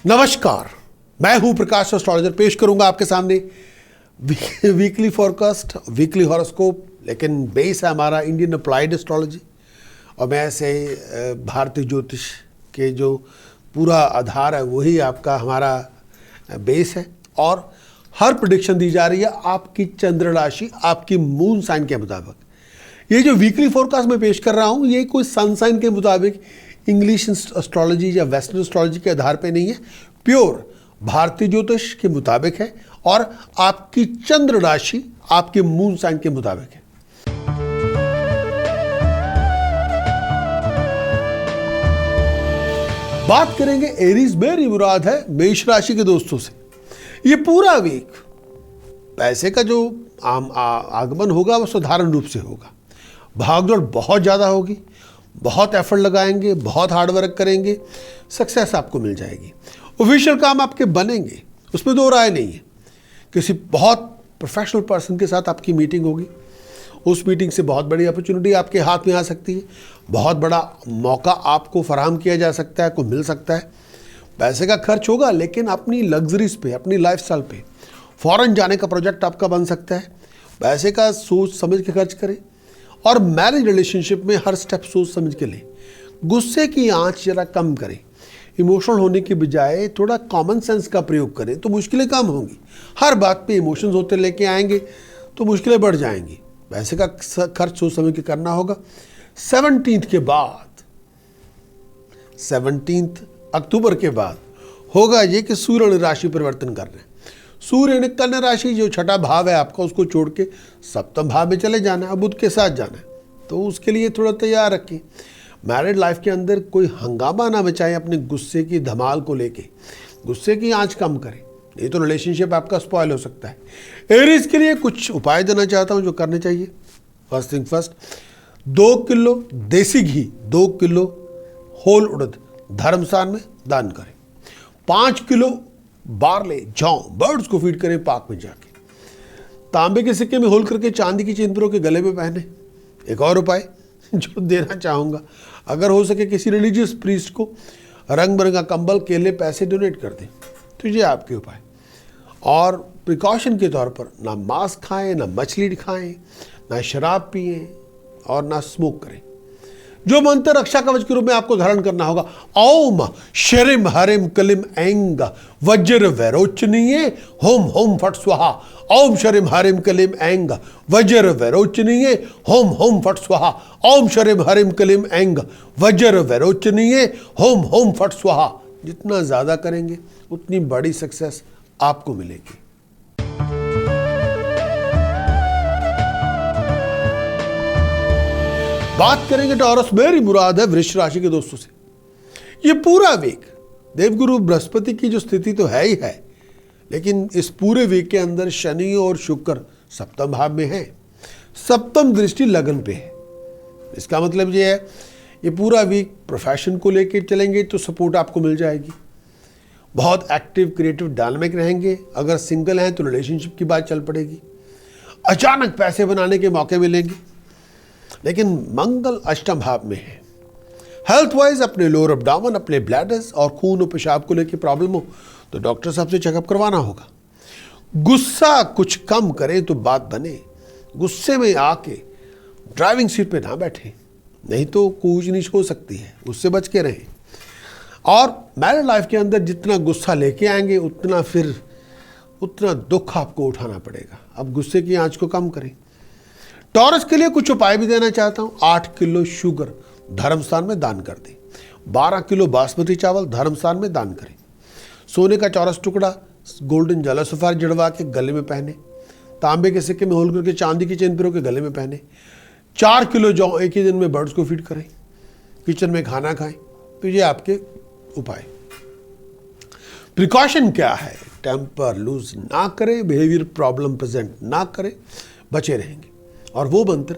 नमस्कार, मैं हूं प्रकाश एस्ट्रोलॉजर। पेश करूंगा आपके सामने वीकली फॉरकास्ट, वीकली हॉरोस्कोप, लेकिन बेस है हमारा इंडियन अप्लाइड एस्ट्रोलॉजी और मैं ऐसे भारतीय ज्योतिष के जो पूरा आधार है वही आपका हमारा बेस है। और हर प्रेडिक्शन दी जा रही है आपकी चंद्र राशि, आपकी मून साइन के मुताबिक। ये जो वीकली फोरकास्ट मैं पेश कर रहा हूँ ये कोई सन साइन के मुताबिक इंग्लिश एस्ट्रोलॉजी या वेस्टर्न एस्ट्रोलॉजी के आधार पे नहीं है, प्योर भारतीय ज्योतिष के मुताबिक है और आपकी चंद्र राशि आपके मून साइन के मुताबिक है। बात करेंगे एरीज, मेरी मुराद है मेष राशि के दोस्तों से। ये पूरा वीक पैसे का जो आगमन होगा वो साधारण रूप से होगा। भागदौड़ बहुत ज़्यादा होगी, बहुत एफर्ट लगाएंगे, बहुत हार्डवर्क करेंगे, सक्सेस आपको मिल जाएगी। ऑफिशियल काम आपके बनेंगे, उसमें दो राय नहीं है। किसी बहुत प्रोफेशनल पर्सन के साथ आपकी मीटिंग होगी, उस मीटिंग से बहुत बड़ी अपॉर्चुनिटी आपके हाथ में आ सकती है, बहुत बड़ा मौका आपको फराहम किया जा सकता है, को मिल सकता है। पैसे का खर्च होगा लेकिन अपनी लग्जरीज पे, अपनी लाइफस्टाइल पे, फॉरेन जाने का प्रोजेक्ट आपका बन सकता है। पैसे का सोच समझ के खर्च करें और मैरिज रिलेशनशिप में हर स्टेप सोच समझ के लें। गुस्से की आंच जरा कम करें, इमोशनल होने की बजाय थोड़ा कॉमन सेंस का प्रयोग करें तो मुश्किलें कम होंगी। हर बात पे इमोशंस होते लेके आएंगे तो मुश्किलें बढ़ जाएंगी। पैसे का खर्च सोच समझ के करना होगा। 17 के बाद, 17 अक्टूबर के बाद होगा ये कि सूर्य ने राशि परिवर्तन कर रहे हैं। सूर्य ने कन्या राशि जो छठा भाव है आपका उसको छोड़ के सप्तम भाव में चले जाना है, बुध के साथ जाना है, तो उसके लिए थोड़ा तैयार रखें। मैरिड लाइफ के अंदर कोई हंगामा ना मचाएं अपने गुस्से की धमाल को लेके, गुस्से की आंच कम करें, नहीं तो रिलेशनशिप आपका स्पॉइल हो सकता है। एरीज के लिए कुछ उपाय देना चाहता हूं जो करने चाहिए। फर्स्ट थिंग फर्स्ट, 2 किलो देसी घी, 2 किलो होल उड़द धर्मस्थान में दान करें। 5 किलो बारले, जौ, बर्ड्स को फीड करें पार्क में जाके। तांबे के सिक्के में होल करके चांदी की चेंदरों के गले में पहने। एक और उपाय जो देना चाहूँगा, अगर हो सके किसी रिलीजियस प्रीस्ट को रंग बिरंगा कंबल, केले, पैसे डोनेट कर दें, तो ये आपके उपाय। और प्रिकॉशन के तौर पर ना मांस खाएं, ना मछली खाएं, ना शराब पिएं और ना स्मोक करें। जो मंत्र रक्षा कवच के रूप में आपको धारण करना होगा, ओम शरिम हरिम कलिम ऐंग वज्र वैरोचनीय होम होम फट स्वाहा। ओम शरिम हरिम कलिम ऐंग वज्र वैरोचनीय होम होम फट स्वाहा। ओम शरिम हरिम कलिम ऐंग वज्र वैरोचनीय होम होम फट स्वाहा। जितना ज्यादा करेंगे उतनी बड़ी सक्सेस आपको मिलेगी। बात करेंगे टॉरस, मेरी मुराद है वृष राशि के दोस्तों से। ये पूरा वीक देवगुरु बृहस्पति की जो स्थिति तो है ही है, लेकिन इस पूरे वीक के अंदर शनि और शुक्र सप्तम भाव में है। सप्तम दृष्टि लगन पे है। इसका मतलब ये है ये पूरा वीक प्रोफेशन को लेकर चलेंगे तो सपोर्ट आपको मिल जाएगी। बहुत एक्टिव, क्रिएटिव, डायनामिक रहेंगे। अगर सिंगल हैं तो रिलेशनशिप की बात चल पड़ेगी। अचानक पैसे बनाने के मौके मिलेंगे। लेकिन मंगल अष्टम भाव में है। हेल्थ वाइज अपने लोअर एब्डोमेन, अपने ब्लैडर्स और खून और पेशाब को लेकर प्रॉब्लम हो तो डॉक्टर साहब से चेकअप करवाना होगा। गुस्सा कुछ कम करें तो बात बने। गुस्से में आके ड्राइविंग सीट पे ना बैठे, नहीं तो कूच नीच हो सकती है, उससे बच के रहें। और मैरिड लाइफ के अंदर जितना गुस्सा लेके आएंगे उतना दुख आपको उठाना पड़ेगा। अब गुस्से की आंच को कम करें। टॉरस के लिए कुछ उपाय भी देना चाहता हूं। 8 किलो शुगर धर्मस्थान में दान कर दें। 12 किलो बासमती चावल धर्मस्थान में दान करें। सोने का चौरस टुकड़ा गोल्डन जला सफार जड़वा के गले में पहने। तांबे के सिक्के में होल करके चांदी की चेन पिरो के गले में पहने। 4 किलो जौ एक ही दिन में बर्ड्स को फीड करें। किचन में खाना खाएं। तो ये आपके उपाय। प्रिकॉशन क्या है? टेम्पर लूज ना करें, बिहेवियर प्रॉब्लम प्रेजेंट ना करें, बचे रहेंगे। और वो मंत्र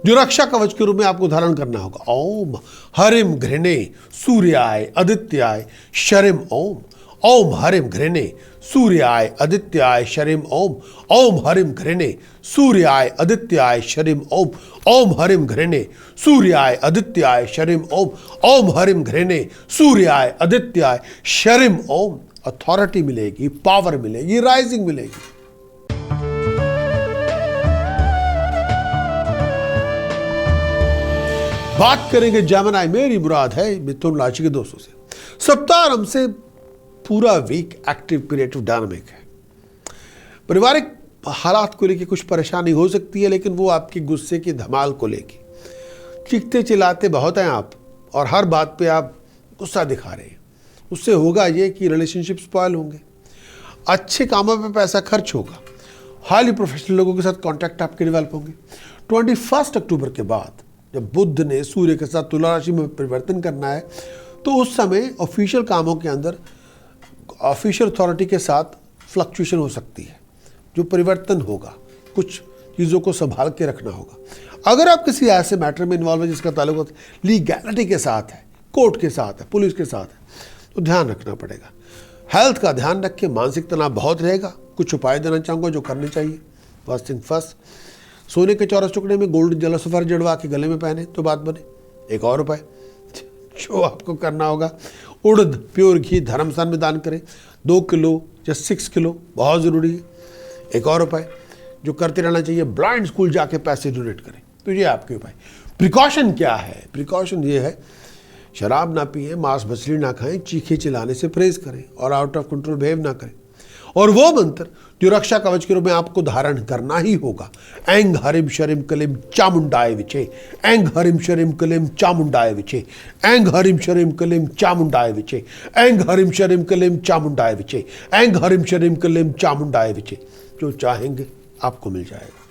जो रक्षा कवच के रूप में आपको धारण करना होगा, ओम हरिम घृणे सूर्याय आदित्याय शरिम ओम। ओम हरिम घृणे सूर्याय आदित्याय शरिम ओम। ओम हरिम घृणे सूर्याय आदित्याय शरिम ओम। ओम हरिम घृणे सूर्याय आदित्याय शरिम ओम। ओम हरिम घृणे सूर्याय आदित्याय शरिम ओम। अथॉरिटी मिलेगी, पावर मिलेगी, राइजिंग मिलेगी। बात करेंगे जेमिनी, मेरी मुराद है मिथुन राशि के दोस्तों से। सप्ताह आरंभ से पूरा वीक एक्टिव, क्रिएटिव, डायनामिक है। पारिवारिक हालात को लेकर कुछ परेशानी हो सकती है, लेकिन वो आपके गुस्से की धमाल को लेकर। चीखते चिल्लाते बहुत हैं आप और हर बात पे आप गुस्सा दिखा रहे हैं। उससे होगा ये कि रिलेशनशिप स्पॉइल होंगे, अच्छे कामों पे पैसा खर्च होगा, हाईली प्रोफेशनल लोगों के साथ कॉन्टैक्ट आपके डेवलप होंगे। 21 अक्टूबर के बाद जब बुध ने सूर्य के साथ तुला राशि में परिवर्तन करना है, तो उस समय ऑफिशियल कामों के अंदर ऑफिशियल अथॉरिटी के साथ फ्लक्चुएशन हो सकती है, जो परिवर्तन होगा। कुछ चीज़ों को संभाल के रखना होगा। अगर आप किसी ऐसे मैटर में इन्वॉल्व है जिसका ताल्लुक लीगैलिटी के साथ है, कोर्ट के साथ है, पुलिस के साथ है, तो ध्यान रखना पड़ेगा। हेल्थ का ध्यान रखें, मानसिक तनाव बहुत रहेगा। कुछ उपाय देना चाहूँगा जो करने चाहिए। फर्स्ट थिंग फर्स्ट, सोने के चौरस टुकड़े में गोल्ड जलसफर जड़वा के गले में पहने तो बात बने। एक और उपाय जो आपको करना होगा, उड़द प्योर घी धर्मस्थान में दान करें, 2 किलो या 6 किलो, बहुत ज़रूरी है। एक और उपाय जो करते रहना चाहिए, ब्लाइंड स्कूल जाके पैसे डोनेट करें। तो ये आपके उपाय। प्रिकॉशन क्या है? प्रिकॉशन ये है, शराब ना पिए, मांस मछली ना खाएं, चीखे चिल्लाने से परहेज करें और आउट ऑफ कंट्रोल बिहेव ना करें। और वो मंत्र जो रक्षा कवच के रूप में आपको धारण करना ही होगा, ऐंग हरिम शरिम कलिम चामुंडाय विचे, ऐंग हरिम शरिम कलिम चामुंडाय विचे, ऐंग हरिम शरिम कलिम चामुंडाय विचे, ऐंग हरिम शरिम कलिम चामुंडाय विचे, ऐंग हरिम शरिम कलिम चामुंडाय विचे। जो चाहेंगे आपको मिल जाएगा।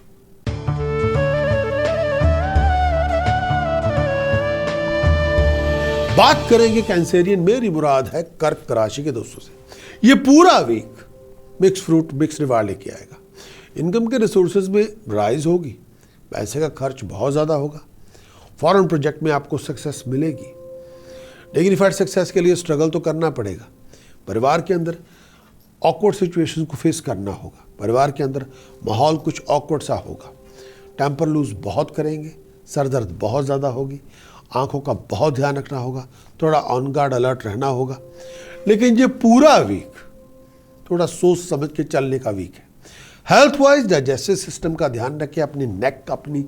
बात करेंगे कैंसेरियन, मेरी मुराद है कर्क राशि के दोस्तों से। ये पूरा week mix fruit mix reward लेके आएगा। इनकम के रिसोर्सेज में राइज होगी, पैसे का खर्च बहुत ज़्यादा होगा। फॉरेन प्रोजेक्ट में आपको सक्सेस मिलेगी। डिग्निफाइड सक्सेस के लिए स्ट्रगल तो करना पड़ेगा। परिवार के अंदर ऑकवर्ड सिचुएशन को फेस करना होगा। परिवार के अंदर माहौल कुछ ऑकवर्ड सा होगा। टेम्पर लूज बहुत करेंगे, सर दर्द बहुत ज़्यादा होगी, आंखों का बहुत ध्यान रखना होगा, थोड़ा ऑन गार्ड अलर्ट रहना होगा। लेकिन ये पूरा वीक थोड़ा सोच समझ के चलने का वीक है। हेल्थ वाइज डाइजेस्टिव सिस्टम का ध्यान रखें, अपनी नेक, अपनी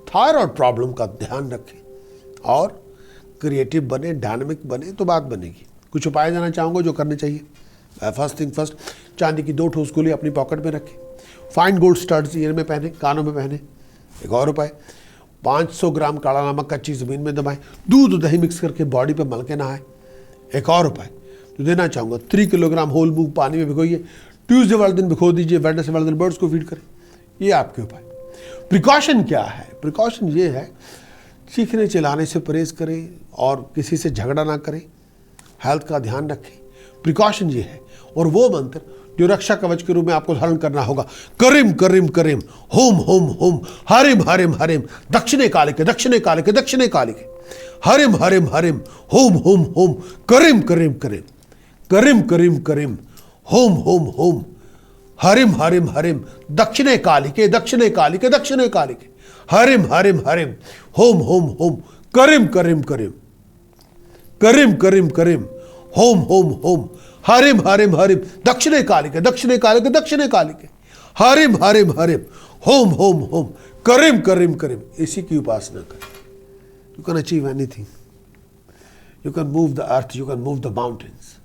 थायराइड प्रॉब्लम का ध्यान रखें और क्रिएटिव बने, डायनामिक बने तो बात बनेगी। कुछ उपाय देना चाहूँगा जो करने चाहिए। फर्स्ट थिंग फर्स्ट, चांदी की 2 ठोस गोली अपनी पॉकेट में रखें। फाइन गोल्ड स्टड्स ईयर में पहने, कानों में पहने। एक और उपाय, 500 ग्राम काला नमक कच्ची ज़मीन में दबाएं, दूध दही मिक्स करके बॉडी पे मल के नहाएं। एक और उपाय जो देना चाहूँगा, 3 किलोग्राम होल मूंग पानी में भिगोइए, ट्यूसडे वाले दिन भिगो दीजिए, वेडनेसडे वाले दिन बर्ड्स को फीड करें। ये आपके उपाय। प्रिकॉशन क्या है? प्रिकॉशन ये है, चीखने चिल्लाने से परहेज करें और किसी से झगड़ा ना करें, हेल्थ का ध्यान रखें। प्रिकॉशन ये है। और वो मंत्र जो रक्षा कवच के रूप में आपको धारण करना होगा, करीम करीम करीम होम होम होम हरिम हरिम हरिम दक्षिणे कालिके दक्षिणे कालिके दक्षिणे कालिके हरिम हरिम हरिम होम होम होम करीम करीम करीम करीम करीम करीम होम होम होम हरिम हरिम हरिम दक्षिणे कालिके दक्षिणे कालिके दक्षिणे कालिके हरिम हरिम हरिम होम होम होम करीम करीम करीम करीम करीम करीम होम होम होम हरिम हरिम हरिम दक्षिणे कालिके दक्षिणे कालिके दक्षिणे कालिके हरिम हरिम हरिम होम होम होम करीम करीम करीम। इसी की उपासना करें। You can achieve anything. You can move the earth, you can move the mountains.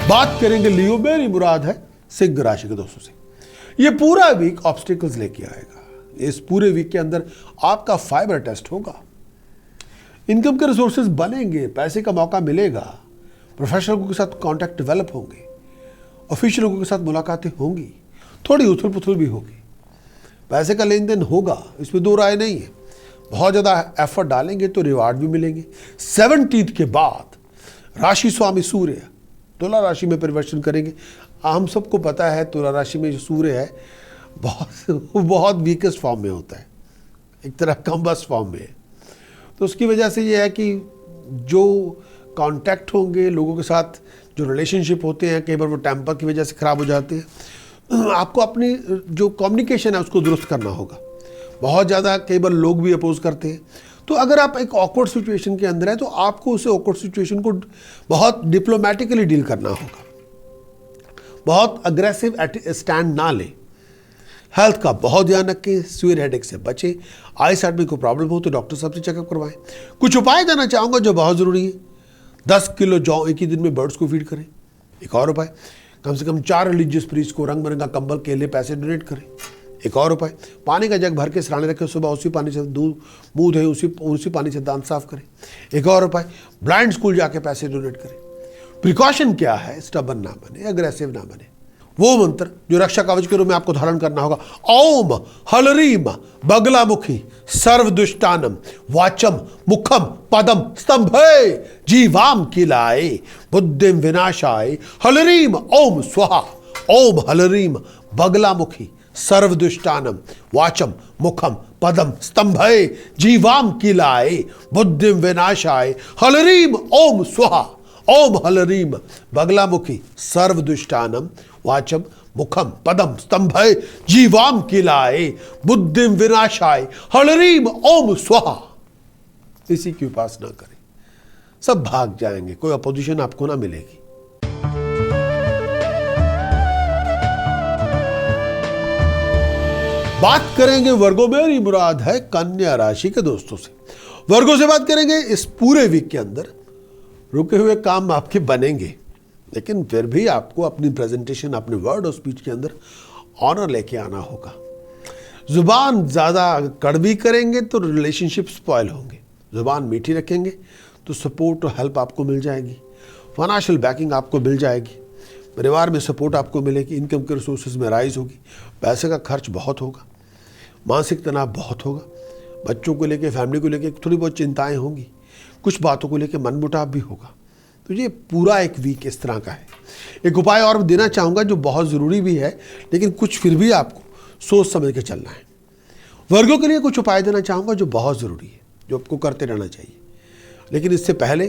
बात करेंगे लियो, मेरी मुराद है सिंह राशि के दोस्तों से। ये पूरा वीक ऑब्स्टिकल्स लेके आएगा। इस पूरे वीक के अंदर आपका फाइबर टेस्ट होगा, इनकम के रिसोर्सेज बनेंगे, पैसे का मौका मिलेगा, प्रोफेशनल लोगों के साथ कांटेक्ट डेवलप होंगे, ऑफिशियल लोगों के साथ मुलाकातें होंगी, थोड़ी उथल पुथल भी होगी, पैसे का लेन देन होगा, इसमें दो राय नहीं है। बहुत ज़्यादा एफर्ट डालेंगे तो रिवार्ड भी मिलेंगे। 17 के बाद राशि स्वामी सूर्य तुला राशि में परिवर्तन करेंगे। हम सबको पता है तुला राशि में जो सूर्य है बहुत वीकेस्ट फॉर्म में होता है, एक तरह कम्बस्ट फॉर्म में है। तो उसकी वजह से ये है कि जो कांटेक्ट होंगे लोगों के साथ, जो रिलेशनशिप होते हैं, कई बार वो टेम्पर की वजह से ख़राब हो जाते हैं। आपको अपनी जो कम्युनिकेशन है उसको दुरुस्त करना होगा। बहुत ज़्यादा कई बार लोग भी अपोज करते हैं, तो अगर आप एक ऑकवर्ड सिचुएशन के अंदर है तो आपको उसे ऑकवर्ड सिचुएशन को बहुत डिप्लोमेटिकली डील करना होगा, बहुत अग्रेसिव स्टैंड ना ले। हेल्थ का बहुत ध्यान रखें, सीवियर हेडेक से बचें। आई साइड में कोई प्रॉब्लम हो तो डॉक्टर साहब से चेकअप करवाएं। कुछ उपाय देना चाहूँगा जो बहुत ज़रूरी है। 10 किलो जौ एक ही दिन में बर्ड्स को फीड करें। एक और उपाय, कम से कम 4 रिलीजियस प्रीस्ट को रंग बिरंगा कंबल के लिए पैसे डोनेट करें। एक और उपाय, पानी का जग भर के सिराने रखें, सुबह उसी पानी से मुंह धोए, उसी पानी से दांत साफ करें। एक और उपाय, ब्लाइंड स्कूल जाके पैसे डोनेट करें। प्रिकॉशन क्या है? स्टबन ना बने, अग्रेसिव ना बने। वो मंत्र जो रक्षा कवच के रूप में आपको धारण करना होगा, ओम हलरीम बगलामुखी सर्वदुष्टानम वाचम मुखम पदम स्तंभे जीवाम किलाए बुद्धिम विनाशाय हलरीम ओम स्वाहा। ओम हलरीम बगलामुखी सर्वदुष्टानम वाचम मुखम पदम स्तंभे जीवाम किलाए बुद्धिम विनाशाय हलरीम ओम स्वाहा। ओम हलरीम बगलामुखी सर्वदुष्टानम वाचम मुखम पदम स्तंभे जीवाम किलाए बुद्धिम विनाशाय हलरीम ओम स्वाहा। इसी की उपासना करें, सब भाग जाएंगे, कोई अपोजिशन आपको ना मिलेगी। बात करेंगे वर्गो, मेरी मुराद है कन्या राशि के दोस्तों से। वर्गो से बात करेंगे। इस पूरे वीक के अंदर रुके हुए काम आपके बनेंगे, लेकिन फिर भी आपको अपनी प्रेजेंटेशन, अपने वर्ड और स्पीच के अंदर ऑनर लेके आना होगा। जुबान ज़्यादा कड़वी करेंगे तो रिलेशनशिप स्पॉइल होंगे, जुबान मीठी रखेंगे तो सपोर्ट और हेल्प आपको मिल जाएगी, फाइनेंशियल बैकिंग आपको मिल जाएगी, परिवार में सपोर्ट आपको मिलेगी, इनकम के रिसोर्सेज में राइज होगी, पैसे का खर्च बहुत होगा, मानसिक तनाव बहुत होगा, बच्चों को लेके, फैमिली को लेके थोड़ी बहुत चिंताएं होंगी, कुछ बातों को लेके मनमुटाव भी होगा। तो ये पूरा एक वीक इस तरह का है। एक उपाय और देना चाहूँगा जो बहुत ज़रूरी भी है, लेकिन कुछ फिर भी आपको सोच समझ के चलना है। वर्गों के लिए कुछ उपाय देना चाहूँगा जो बहुत ज़रूरी है, जो आपको करते रहना चाहिए। लेकिन इससे पहले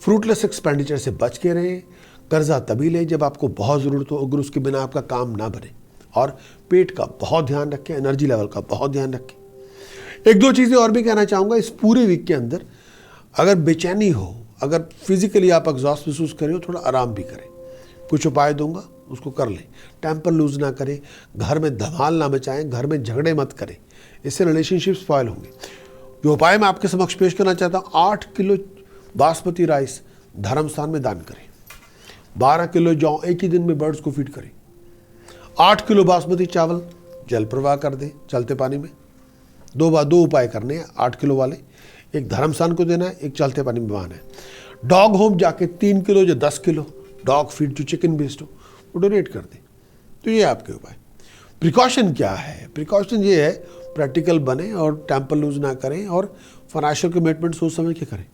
फ्रूटलेस एक्सपेंडिचर से बच के रहें। कर्जा तभी लें जब आपको बहुत ज़रूरत हो, अगर उसके बिना आपका काम ना बने। और पेट का बहुत ध्यान रखें, एनर्जी लेवल का बहुत ध्यान रखें। एक दो चीज़ें और भी कहना चाहूँगा। इस पूरे वीक के अंदर अगर बेचैनी हो, अगर फिजिकली आप एग्जॉस्ट महसूस करें हो, थोड़ा आराम भी करें। कुछ उपाय दूंगा, उसको कर लें। टेम्पर लूज ना करें, घर में धमाल ना मचाएं, घर में झगड़े मत करें, इससे रिलेशनशिप स्पॉइल होंगे। जो उपाय मैं आपके समक्ष पेश करना चाहता हूँ, 8 किलो बासमती राइस धर्म स्थान में दान करें। 12 किलो जौ एक ही दिन में बर्ड्स को फीड करें। 8 किलो बासमती चावल जल प्रवाह कर दें चलते पानी में। 2 उपाय करने हैं 8 किलो वाले, एक धर्मस्थान को देना है, एक चलते पानी में बहाना है। डॉग होम जाके 3 किलो या 10 किलो डॉग फीड जो चिकन बेस्ड हो वो डोनेट कर दें। तो ये आपके उपाय। प्रिकॉशन क्या है? प्रिकॉशन ये है, प्रैक्टिकल बने और टेम्पर लूज ना करें और फाइनेंशियल कमिटमेंट सोच समझ के करें।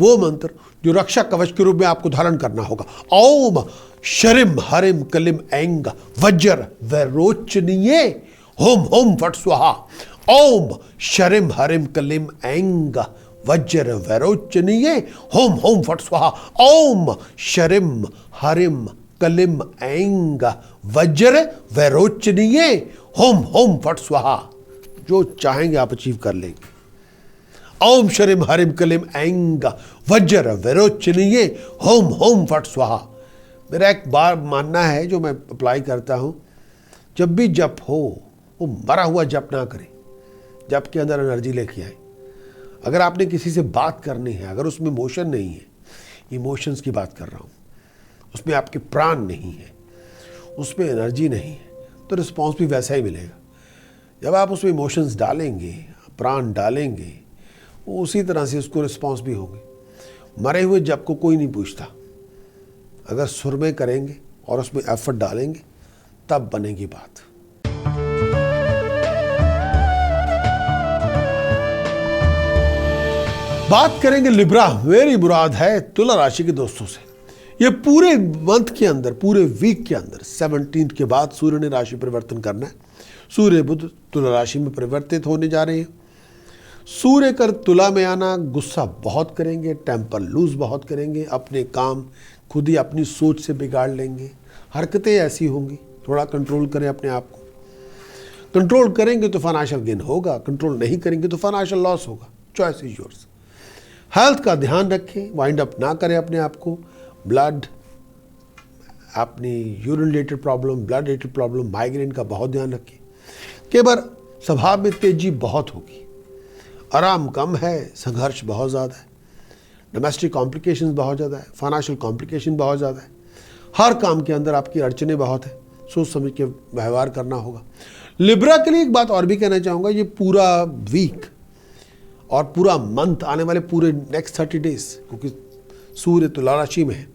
वो मंत्र जो रक्षा कवच के रूप में आपको धारण करना होगा, ओम शरिम हरिम कलिम ऐंग वज्र वैरोचनीये होम होम फट स्वाहा। ओम शरिम हरिम कलिम ऐंग वज्र वैरोचनीये होम होम फट स्वाहा। ओम शरिम हरिम कलिम ऐंग वज्र वैरोचनीये होम होम फट स्वाहा। जो चाहेंगे आप अचीव कर लेंगे। ओम शरिम हरिम कलिम ऐंग वज्र वैरोचनीये होम होम फट स्वाहा। मेरा एक बार मानना है जो मैं अप्लाई करता हूँ, जब भी जप हो वो मरा हुआ जप ना करें, जप के अंदर एनर्जी लेके आए। अगर आपने किसी से बात करनी है, अगर उसमें इमोशन नहीं है, इमोशंस की बात कर रहा हूँ, उसमें आपके प्राण नहीं है, उसमें एनर्जी नहीं है, तो रिस्पॉन्स भी वैसा ही मिलेगा। जब आप उसमें इमोशंस डालेंगे, प्राण डालेंगे, वो उसी तरह से उसको रिस्पॉन्स भी होंगे। मरे हुए जप को कोई नहीं पूछता। अगर सुर में करेंगे और उसमें एफर्ट डालेंगे तब बनेगी बात। बात करेंगे लिब्रा, मेरी मुराद है तुला राशि के दोस्तों से। ये पूरे मंथ के अंदर, पूरे वीक के अंदर 17 के बाद सूर्य ने राशि परिवर्तन करना है। सूर्य बुध तुला राशि में परिवर्तित होने जा रहे हैं। सूर्य कर तुला में आना, गुस्सा बहुत करेंगे, टेम्पर लूज बहुत करेंगे, अपने काम खुद ही अपनी सोच से बिगाड़ लेंगे, हरकतें ऐसी होंगी। थोड़ा कंट्रोल करें अपने आप को। कंट्रोल करेंगे तो फाइनेंशियल गेन होगा, कंट्रोल नहीं करेंगे तो फाइनेंशियल लॉस होगा। Choice is yours. हेल्थ का ध्यान रखें, वाइंड अप ना करें अपने आप को, ब्लड, अपनी urine related problem, blood related problem, migraine का बहुत ध्यान रखें। कई बार स्वभाव में तेजी बहुत होगी, आराम कम है, संघर्ष बहुत ज़्यादा है, डोमेस्टिक कॉम्प्लिकेशंस बहुत ज़्यादा है, फाइनेंशियल कॉम्प्लिकेशन बहुत ज़्यादा है, हर काम के अंदर आपकी अड़चनें बहुत है, सोच समझ के व्यवहार करना होगा। लिब्रा के लिए एक बात और भी कहना चाहूँगा, ये पूरा वीक और पूरा मंथ, आने वाले पूरे नेक्स्ट 30 डेज, क्योंकि सूर्य तुला राशि में है,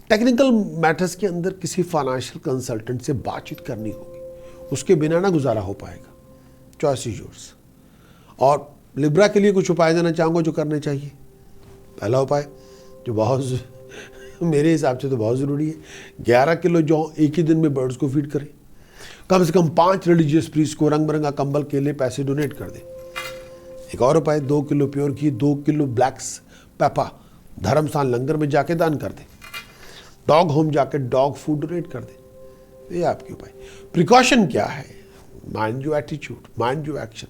टेक्निकल मैटर्स के अंदर किसी फाइनेंशियल कंसल्टेंट से बातचीत करनी होगी, उसके बिना ना गुजारा हो पाएगा। Choice is yours. और लिब्रा के लिए कुछ उपाय देना चाहूँगा जो करने चाहिए। पहला उपाय जो बहुत मेरे हिसाब से तो बहुत ज़रूरी है, 11 किलो जौ एक ही दिन में बर्ड्स को फीड करें। कम से कम 5 रिलीजियस प्रीस्ट को रंग बिरंगा कंबल, केले, पैसे डोनेट कर दें। एक और उपाय, 2 किलो प्योर घी, 2 किलो ब्लैक्स पेपा धर्मस्थान लंगर में जाके दान कर दें। डॉग होम जाके डॉग फूड डोनेट कर दें। ये आपके उपाय। प्रिकॉशन क्या है? Mind your attitude, mind your action.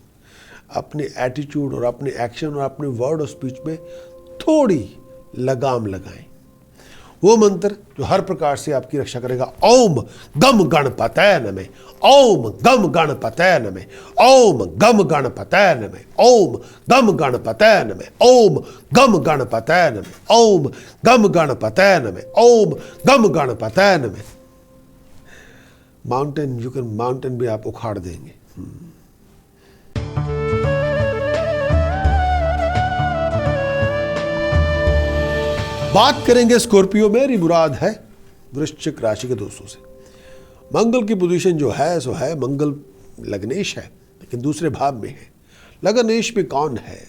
अपने एटीट्यूड और अपने एक्शन और अपने वर्ड और स्पीच में थोड़ी लगाम लगाएं। वो मंत्र जो हर प्रकार से आपकी रक्षा करेगा। ओम गम गणपतये नमः, ओम गम गणपतये नमः, ओम गम गणपतये नमः, ओम गम गणपतये नमः, ओम गम गणपतये नमः, ओम गम गणपतये नमः, ओम गम गणपतये नमः। माउंटेन भी आप उखाड़ देंगे। बात करेंगे स्कॉर्पियो। मेरी मुराद है वृश्चिक राशि के दोस्तों से। मंगल की पोजीशन जो है सो है, मंगल लग्नेश है लेकिन दूसरे भाव में है। लग्नेश में कौन है?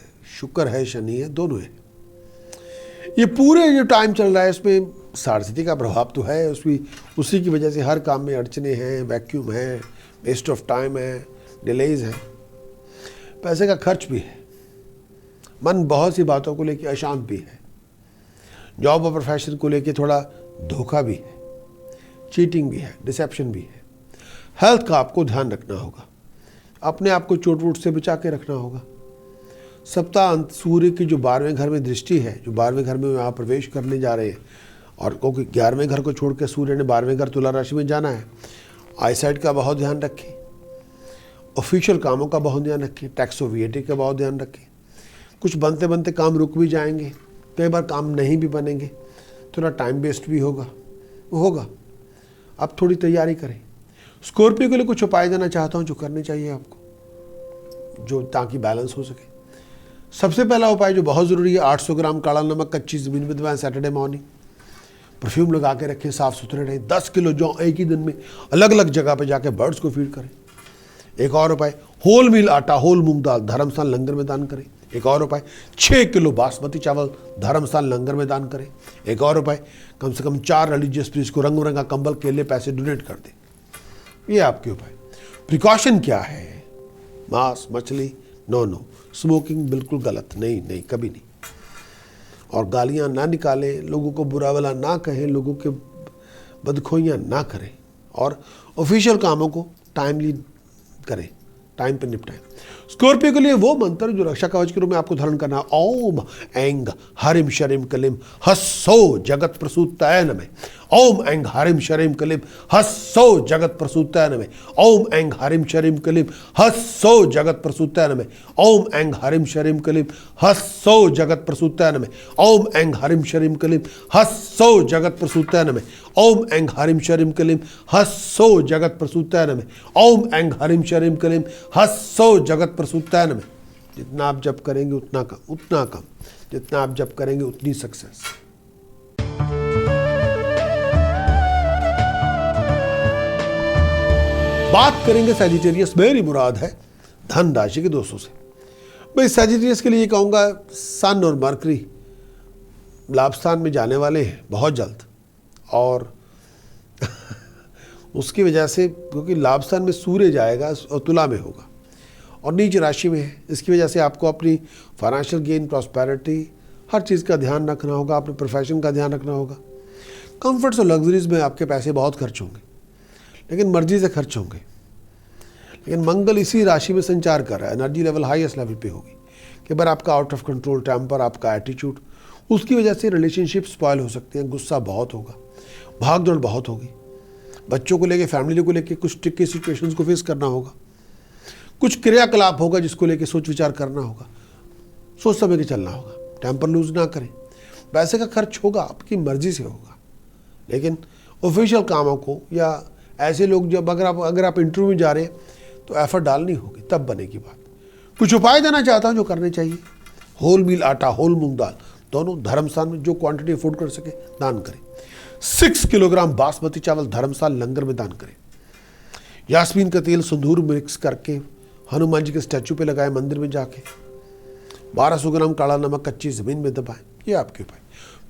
शुक्र है, शनि है, दोनों है। ये पूरे जो टाइम चल रहा है इसमें साढ़े का प्रभाव तो है, उसी की वजह से हर काम में अड़चने हैं, वैक्यूम है, वेस्ट ऑफ टाइम है, डिलेज है, पैसे का खर्च भी है, मन बहुत सी बातों को लेकर अशांत भी है, जॉब और प्रोफेशन को लेके थोड़ा धोखा भी है, चीटिंग भी है, डिसेप्शन भी है। हेल्थ का आपको ध्यान रखना होगा, अपने आप को चोट वोट से बचा के रखना होगा। सप्ताह अंत सूर्य की जो 12वें घर में दृष्टि है, जो 12वें घर में यहाँ प्रवेश करने जा रहे हैं, और क्योंकि 11वें घर को छोड़ के सूर्य ने 12वें घर तुला राशि में जाना है, आईसाइट का बहुत ध्यान रखें, ऑफिशियल कामों का बहुत ध्यान रखें, टैक्स और VAT का बहुत ध्यान रखें। कुछ बनते बनते काम रुक भी जाएंगे, कई बार काम नहीं भी बनेंगे, थोड़ा टाइम वेस्ट भी होगा, वो होगा। आप थोड़ी तैयारी करें। स्कॉर्पियो के लिए कुछ उपाय देना चाहता हूँ जो करने चाहिए आपको, जो ताकि बैलेंस हो सके। सबसे पहला उपाय जो बहुत ज़रूरी है, 800 ग्राम काला नमक कच्ची ज़मीन में दबाएं सैटरडे मॉर्निंग, परफ्यूम लगा के रखें, साफ़ सुथरे रहें। 10 किलो जौ एक ही दिन में अलग अलग जगह पे जाके बर्ड्स को फीड करें। एक और उपाय, होल मील आटा, होल मूंग दाल धर्मस्थान लंगर में दान करें। एक और उपाय, 6 किलो बासमती चावल धर्मस्थान लंगर में दान करें। एक और उपाय, कम से कम 4 रिलीजियस प्रीस्ट को रंग बिरंगा कंबल, केले, पैसे डोनेट कर दें। ये आपके उपाय। प्रिकॉशन क्या है? मांस मछली नो, स्मोकिंग बिल्कुल गलत, नहीं, कभी नहीं। और गालियां ना निकालें, लोगों को बुरा भला ना कहें, लोगों के बदखोइयाँ ना करें, और ऑफिशियल कामों को टाइमली करें, टाइम पर निपटाएं। स्कॉर्पियो के लिए वो मंत्र जो रक्षा कवच के रूप में आपको धारण करना है। ओम ऐंग हरिम शरिम कलिम हस्सो जगत प्रसूताय नमः। ओम ऐंग हरिम शरिम कलिम हस्सो जगत प्रसूताय नमः। ओम ऐंग हरिम शरिम कलिम हस्सो जगत प्रसूताय नमः। ओम ऐंग हरिम शरिम कलिम हस्सो जगत प्रसूताय नमः। ओम ऐंग हरिम शरिम कलिम हस्सो जगत प्रसूताय नमः। ओम ऐंग हरिम शरिम कलिम हस्सो जगत प्रसूताय नमः। ओम ऐंग हरिम शरिम कलिम हस्सो जगत प्रसूताय नमः। जितना आप जप करेंगे उतना कम, जितना आप जप करेंगे उतनी सक्सेस। बात करेंगे सैजिटेरियस। मेरी मुराद है धन राशि के दोस्तों से। मैं सैजिटेरियस के लिए कहूंगा, सन और मरकरी लाभ स्थान में जाने वाले हैं बहुत जल्द, और उसकी वजह से, क्योंकि लाभ स्थान में सूर्य जाएगा और तुला में होगा और नीच राशि में है, इसकी वजह से आपको अपनी फाइनेंशियल गेन, प्रॉस्पेरिटी, हर चीज़ का ध्यान रखना होगा, अपने प्रोफेशन का ध्यान रखना होगा। कंफर्ट्स और लग्जरीज में आपके पैसे बहुत खर्च होंगे, लेकिन मर्जी से खर्च होंगे। लेकिन मंगल इसी राशि में संचार कर रहा है, एनर्जी लेवल हाईएस्ट लेवल पे होगी। कि बार आपका आउट ऑफ कंट्रोल टेम्पर, आपका एटीट्यूड, उसकी वजह से रिलेशनशिप स्पॉयल हो सकते हैं। गुस्सा बहुत होगा, भाग दौड़ बहुत होगी, बच्चों को लेके, फैमिली को लेके कुछ ट्रिकी सिचुएशंस को फेस करना होगा, कुछ क्रियाकलाप होगा जिसको लेके सोच विचार करना होगा, सोच समझ के चलना होगा। टेम्पर लूज ना करें। पैसे का खर्च होगा, आपकी मर्जी से होगा, लेकिन ऑफिशियल कामों को या ऐसे लोग जब अगर आप इंटरव्यू में जा रहे हैं तो एफर्ट डालनी होगी, तब बनेगी बात। कुछ उपाय देना चाहता हूँ जो करने चाहिए। होल मील आटा, होल मूंग दाल दोनों धर्मस्थान में जो क्वांटिटी अफोर्ड कर सके दान करें। 6 किलोग्राम बासमती चावल धर्मस्थान लंगर में दान करें। यास्मीन का तेल सिंदूर मिक्स करके हनुमान जी के स्टैचू पे लगाए, मंदिर में जाके 1200 ग्राम काला नमक कच्ची जमीन में दबाएं। ये आपके उपाय।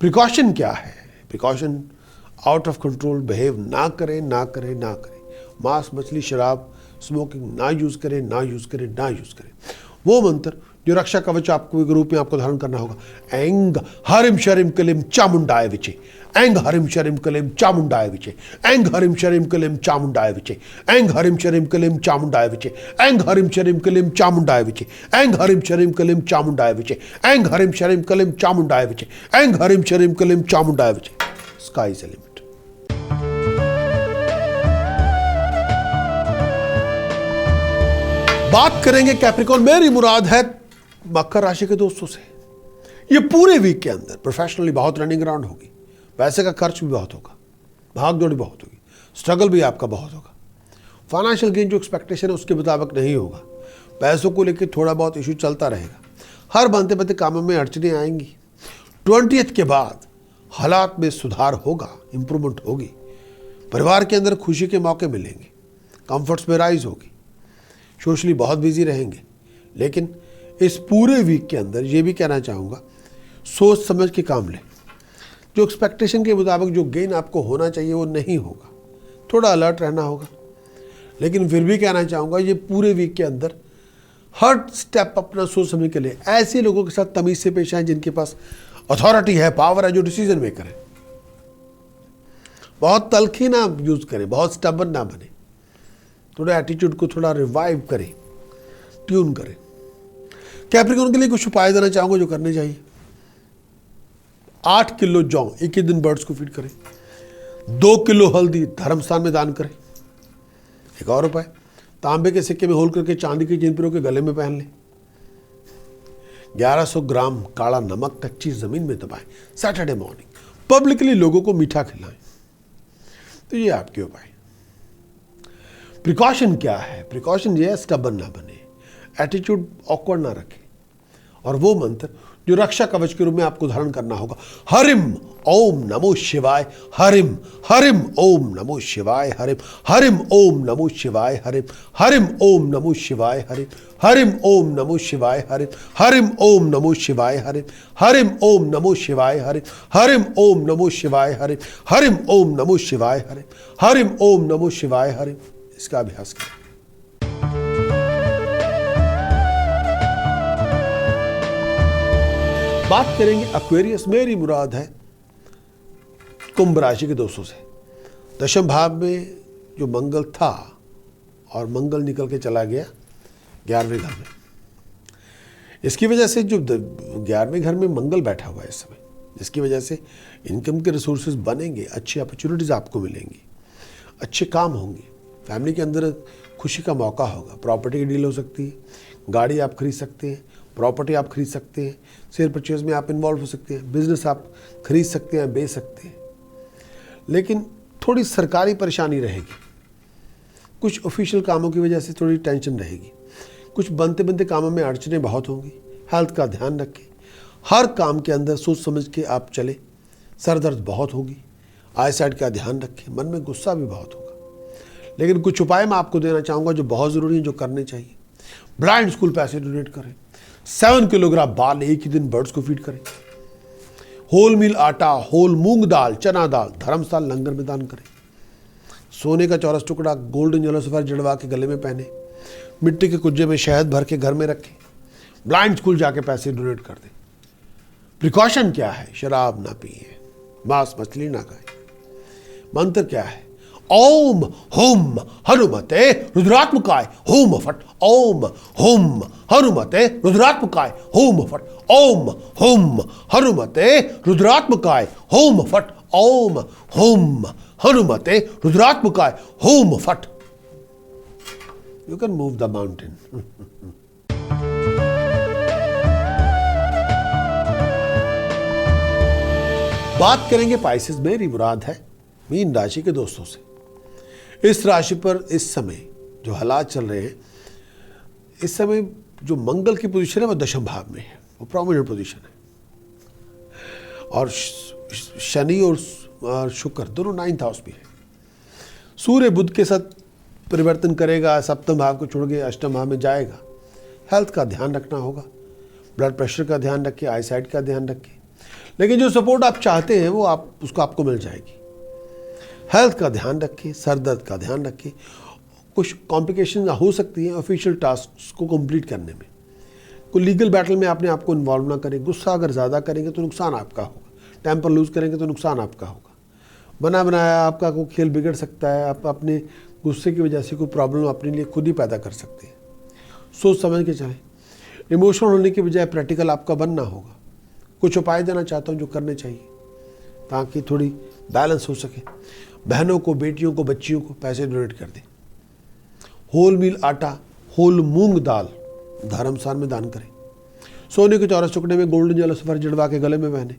प्रिकॉशन क्या है? Precaution out of control behave ना करें, ना करें, ना करें। मांस, मछली, शराब, स्मोकिंग ना यूज करें, ना यूज करें, ना यूज करें। वो मंत्र जो रक्षा कवच आपको रूप में आपको धारण करना होगा। ऐंग हरिम शरिम कलिम चामुंडाय विचे, ऐंग हरिम शरिम कलिम चामुंडाय विचे, ऐंग हरिम शरिम कलिम चामुंडाय विचे, ऐंग हरिम शरिम कलिम चामुंडाय विचे, ऐंग हरिम शरिम कलिम चामुंडाय विचे, ऐंग हरिम शरिम कलिम चामुंडाय विचे, ऐंग हरिम शरिम कलिम चामुंडाय विचे, ऐंग हरिम शरिम कलिम चामुंडाय विचे। Sky is the limit. बात करेंगे कैप्रिकॉर्न। मेरी मुराद है मकर राशि के दोस्तों से। ये पूरे वीक के अंदर प्रोफेशनली बहुत रनिंग अराउंड होगी, पैसे का खर्च भी बहुत होगा, भाग दौड़ भी बहुत होगी, स्ट्रगल भी आपका बहुत होगा। फाइनेंशियल गेन जो एक्सपेक्टेशन है उसके मुताबिक नहीं होगा। पैसों को लेकर थोड़ा बहुत इशू चलता रहेगा। हर बनते बनते कामों में अड़चनें आएंगी। 20th के बाद हालात में सुधार होगा, इंप्रूवमेंट होगी। परिवार के अंदर खुशी के मौके मिलेंगे, कंफर्ट्स में राइज होगी। सोशली बहुत बिजी रहेंगे, लेकिन इस पूरे वीक के अंदर ये भी कहना चाहूँगा, सोच समझ के काम लें। जो एक्सपेक्टेशन के मुताबिक जो गेन आपको होना चाहिए वो नहीं होगा, थोड़ा अलर्ट रहना होगा। लेकिन फिर भी कहना चाहूँगा ये पूरे वीक के अंदर हर स्टेप अपना सोच समझ के लिए ऐसे लोगों के साथ तमीज से पेश आए जिनके पास अथॉरिटी है, पावर है, जो डिसीजन मेकर है। बहुत तलखी ना यूज करें, बहुत स्टबन ना बने। थोड़ा एटीट्यूड को थोड़ा रिवाइव करें, ट्यून करें। कैप्रिकॉर्न के लिए कुछ उपाय देना चाहूंगा जो करने चाहिए। 8 किलो जौ एक ही दिन बर्ड्स को फीड करें। 2 किलो हल्दी धर्मस्थान में दान करें। एक और उपाय, तांबे के सिक्के में होल करके चांदी की जिनपरों के गले में पहन लें। 1100 ग्राम काला नमक कच्ची जमीन में दबाएं। सैटरडे मॉर्निंग पब्लिकली लोगों को मीठा खिलाएं। तो ये आपके उपाय। प्रिकॉशन क्या है? प्रिकॉशन ये है, स्टबन ना बने, एटीट्यूड ऑकवर्ड ना रखें। और वो मंत्र जो रक्षा कवच के रूप में आपको धारण करना होगा। हरिम ओम नमो शिवाय, हरिम हरिम ओम नमो शिवाय, हरिम हरिम ओम नमो शिवाय, हरिम हरिम ओम नमो शिवाय, हरिम हरिम ओम नमो शिवाय, हरिम हरिम ओम नमो शिवाय, हरिम हरिम ओम नमो शिवाय, हरिम हरिम ओम नमो शिवाय, हरिम हरिम ओम नमो शिवाय, हरिम हरिम ओम नमो शिवाय, हरिम। इसका अभ्यास करें। बात करेंगे एक्वेरियस। मेरी मुराद है कुंभ राशि के दोस्तों से। दशम भाव में जो मंगल था और मंगल निकल के चला गया 11वें घर में। इसकी वजह से जो 11वें घर में मंगल बैठा हुआ है इस समय, जिसकी वजह से इनकम के रिसोर्सेज बनेंगे, अच्छी अपॉर्चुनिटीज आपको मिलेंगी, अच्छे काम होंगे, फैमिली के अंदर खुशी का मौका होगा। प्रॉपर्टी की डील हो सकती है, गाड़ी आप खरीद सकते हैं, प्रॉपर्टी आप खरीद सकते हैं, शेयर परचेज में आप इन्वॉल्व हो सकते हैं, बिजनेस आप खरीद सकते हैं, बेच सकते हैं। लेकिन थोड़ी सरकारी परेशानी रहेगी, कुछ ऑफिशियल कामों की वजह से थोड़ी टेंशन रहेगी, कुछ बनते बनते कामों में अड़चनें बहुत होंगी। हेल्थ का ध्यान रखें, हर काम के अंदर सोच समझ के आप चले। सर दर्द बहुत होगी, आई साइड का ध्यान रखें, मन में गुस्सा भी बहुत होगा। लेकिन कुछ उपाय मैं आपको देना चाहूँगा जो बहुत ज़रूरी है, जो करने चाहिए। ब्लाइंड स्कूल पैसे डोनेट करें। 7 किलोग्राम बाल एक ही दिन बर्ड्स को फीड करें। होल मील आटा, होल मूंग दाल, चना दाल धर्मस्थान लंगर में दान करें। सोने का चौरस टुकड़ा गोल्डन येलो सफेद जड़वा के गले में पहने। मिट्टी के कुज्जे में शहद भर के घर में रखें। ब्लाइंड स्कूल जाके पैसे डोनेट कर दें। प्रिकॉशन क्या है? शराब ना पिए, मांस मछली ना खाएं। मंत्र क्या है? ओम हुम हनुमते रुद्रात्मकाय हुम फट। ओम हुम हनुमते रुद्रात्मकाय हुम फट। ओम हुम हनुमते रुद्रात्मकाय हुम फट। ओम हुम हनुमते रुद्रात्मकाय हुम फट। You can move the mountain. बात करेंगे पाइसेस, मेरी मुराद है मीन राशि के दोस्तों से। इस राशि पर इस समय जो हालात चल रहे हैं, इस समय जो मंगल की पोजीशन है वो दशम भाव में है, वो प्रोमिनेंट पोजीशन है। और शनि और शुक्र दोनों 9th हाउस में है। सूर्य बुध के साथ परिवर्तन करेगा, सप्तम भाव को छोड़ के अष्टम भाव में जाएगा। हेल्थ का ध्यान रखना होगा, ब्लड प्रेशर का ध्यान रखिए, आईसाइट का ध्यान रखिए। लेकिन जो सपोर्ट आप चाहते हैं वो आपको मिल जाएगी। हेल्थ का ध्यान रखिए, सर दर्द का ध्यान रखिए। कुछ कॉम्प्लिकेशन हो सकती हैं ऑफिशियल टास्क को कंप्लीट करने में। कोई लीगल बैटल में आपने आपको इन्वॉल्व ना करें। गुस्सा अगर ज़्यादा करेंगे तो नुकसान आपका होगा। टेम्पर लूज करेंगे तो नुकसान आपका होगा। बना बनाया आपका कोई खेल बिगड़ सकता है। आप अपने गुस्से की वजह से कोई प्रॉब्लम अपने लिए खुद ही पैदा कर सकते हैं। सोच समझ के चलें। इमोशनल होने के बजाय प्रैक्टिकल आपका बनना होगा। कुछ उपाय देना चाहता हूँ जो करने चाहिए ताकि थोड़ी बैलेंस हो सके। बहनों को, बेटियों को, बच्चियों को पैसे डोनेट कर दें। होल मील आटा, होल मूंग दाल धर्मस्थान में दान करें। सोने के चौरस टुकड़े में गोल्डन जेलो सफर जड़वा के गले में पहने।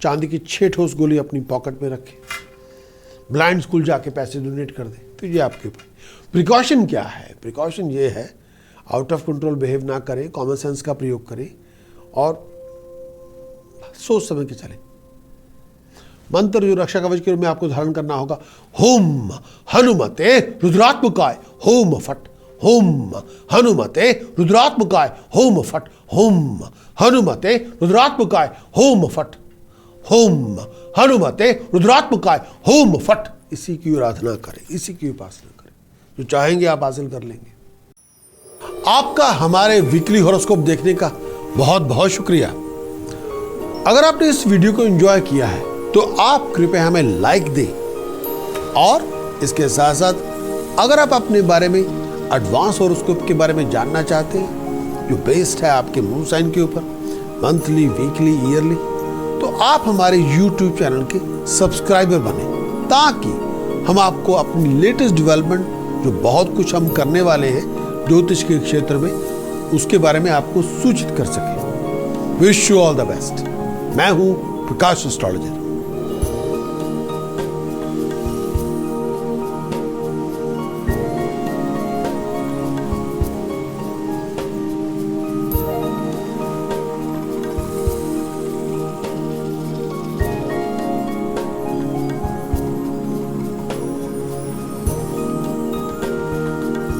चांदी की 6 ठोस गोली अपनी पॉकेट में रखें। ब्लाइंड स्कूल जाके पैसे डोनेट कर दें। तो ये आपके ऊपर। प्रिकॉशन क्या है? प्रिकॉशन ये है, आउट ऑफ कंट्रोल बिहेव ना करें, कॉमन सेंस का प्रयोग करें और सोच समझ के चलें। मंत्र जो रक्षा कवच के रूप में आपको धारण करना होगा, हुम हनुमते रुद्रात्मकाय हुम फट। हुम हनुमते रुद्रात्मकाय हुम फट। हुम हनुमते रुद्रात्मकाय हुम फट। हुम हनुमते रुद्रात्मकाय हुम फट। इसी की आराधना करें, इसी की उपासना करें। जो चाहेंगे आप हासिल कर लेंगे। आपका हमारे वीकली हॉरोस्कोप देखने का बहुत बहुत शुक्रिया। अगर आपने इस वीडियो को एंजॉय किया है तो आप कृपया हमें लाइक दें। और इसके साथ साथ अगर आप अपने बारे में एडवांस हॉरोस्कोप के बारे में जानना चाहते हैं जो बेस्ड है आपके मून साइन के ऊपर, मंथली, वीकली, ईयरली, तो आप हमारे YouTube चैनल के सब्सक्राइबर बने ताकि हम आपको अपनी लेटेस्ट डेवलपमेंट जो बहुत कुछ हम करने वाले हैं ज्योतिष के क्षेत्र में, उसके बारे में आपको सूचित कर सकें। Wish you all the best. मैं हूं प्रकाश एस्ट्रोलॉजर।